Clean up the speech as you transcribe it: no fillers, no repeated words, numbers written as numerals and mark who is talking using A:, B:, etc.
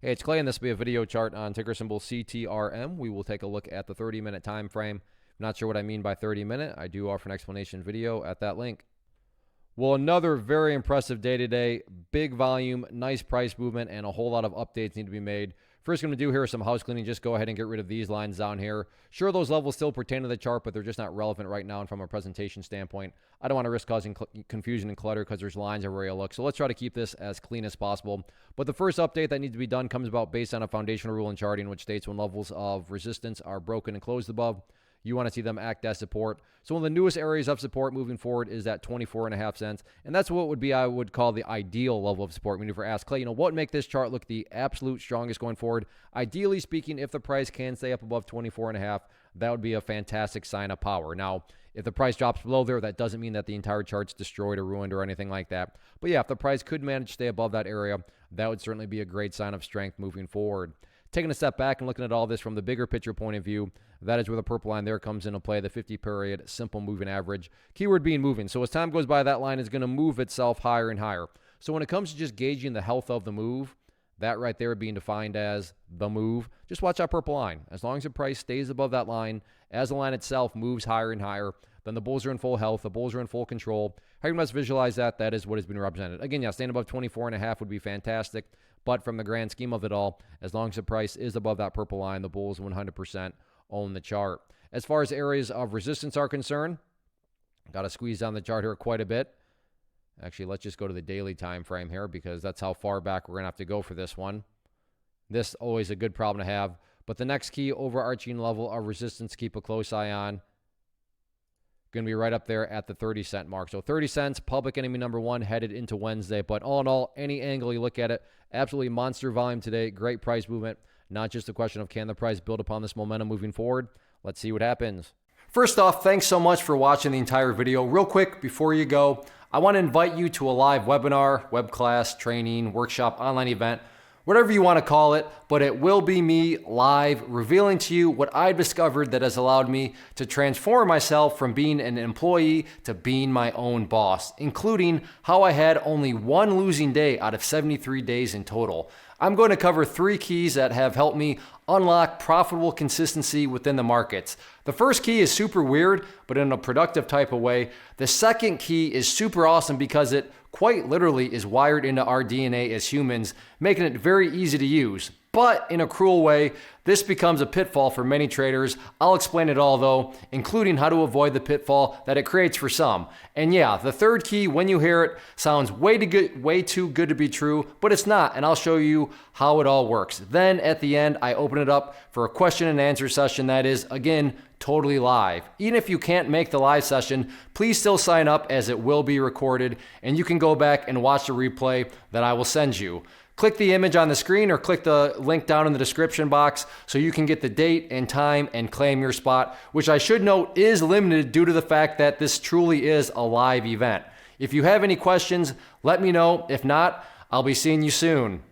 A: Hey, it's Clay, and this will be a video chart on ticker symbol CTRM. We will take a look at the 30-minute time frame. Not sure what I mean by 30-minute. I do offer an explanation video at that link. Well, another very impressive day today. Big volume, nice price movement, and a whole lot of updates need to be made. First, I'm going to do here is some house cleaning. Just go ahead and get rid of these lines down here. Sure, those levels still pertain to the chart, but they're just not relevant right now. And from a presentation standpoint, I don't want to risk causing confusion and clutter because there's lines everywhere you look. So let's try to keep this as clean as possible. But the first update that needs to be done comes about based on a foundational rule in charting, which states when levels of resistance are broken and closed above, you want to see them act as support. So one of the newest areas of support moving forward is that 24.5 cents. And that's what would be, I would call the ideal level of support. Meaning if we're asked, Clay, what would make this chart look the absolute strongest going forward? Ideally speaking, if the price can stay up above 24.5, that would be a fantastic sign of power. Now, if the price drops below there, that doesn't mean that the entire chart's destroyed or ruined or anything like that. But yeah, if the price could manage to stay above that area, that would certainly be a great sign of strength moving forward. Taking a step back and looking at all this from the bigger picture point of view, that is where the purple line there comes into play, the 50-period simple moving average. Keyword being moving. So as time goes by, that line is going to move itself higher and higher. So when it comes to just gauging the health of the move, that right there being defined as the move, just watch that purple line. As long as the price stays above that line, as the line itself moves higher and higher, then the bulls are in full health, the bulls are in full control. How you must visualize that, that is what has been represented. Again, yeah, staying above 24.5 would be fantastic. But from the grand scheme of it all, as long as the price is above that purple line, the bulls 100% own the chart. As far as areas of resistance are concerned, got to squeeze down the chart here quite a bit. Actually, let's just go to the daily time frame here because that's how far back we're going to have to go for this one. This always a good problem to have. But the next key overarching level of resistance, keep a close eye on. Going to be right up there at the 30-cent mark. So 30 cents, public enemy number one, headed into Wednesday. But all in all, any angle you look at it, absolutely monster volume today. Great price movement. Not just a question of can the price build upon this momentum moving forward. Let's see what happens. First off, thanks so much for watching the entire video. Real quick, before you go, I want to invite you to a live webinar, web class, training, workshop, online event, whatever you want to call it, but it will be me live revealing to you what I've discovered that has allowed me to transform myself from being an employee to being my own boss, including how I had only one losing day out of 73 days in total. I'm going to cover 3 keys that have helped me unlock profitable consistency within the markets. The first key is super weird, but in a productive type of way. The second key is super awesome because it quite literally is wired into our DNA as humans, making it very easy to use. But in a cruel way, this becomes a pitfall for many traders. I'll explain it all though, including how to avoid the pitfall that it creates for some. And yeah, the third key, when you hear it, sounds way too good to be true, but it's not, and I'll show you how it all works. Then at the end, I open it up for a question and answer session that is, again, totally live. Even if you can't make the live session, please still sign up as it will be recorded, and you can go back and watch the replay that I will send you. Click the image on the screen or click the link down in the description box so you can get the date and time and claim your spot, which I should note is limited due to the fact that this truly is a live event. If you have any questions, let me know. If not, I'll be seeing you soon.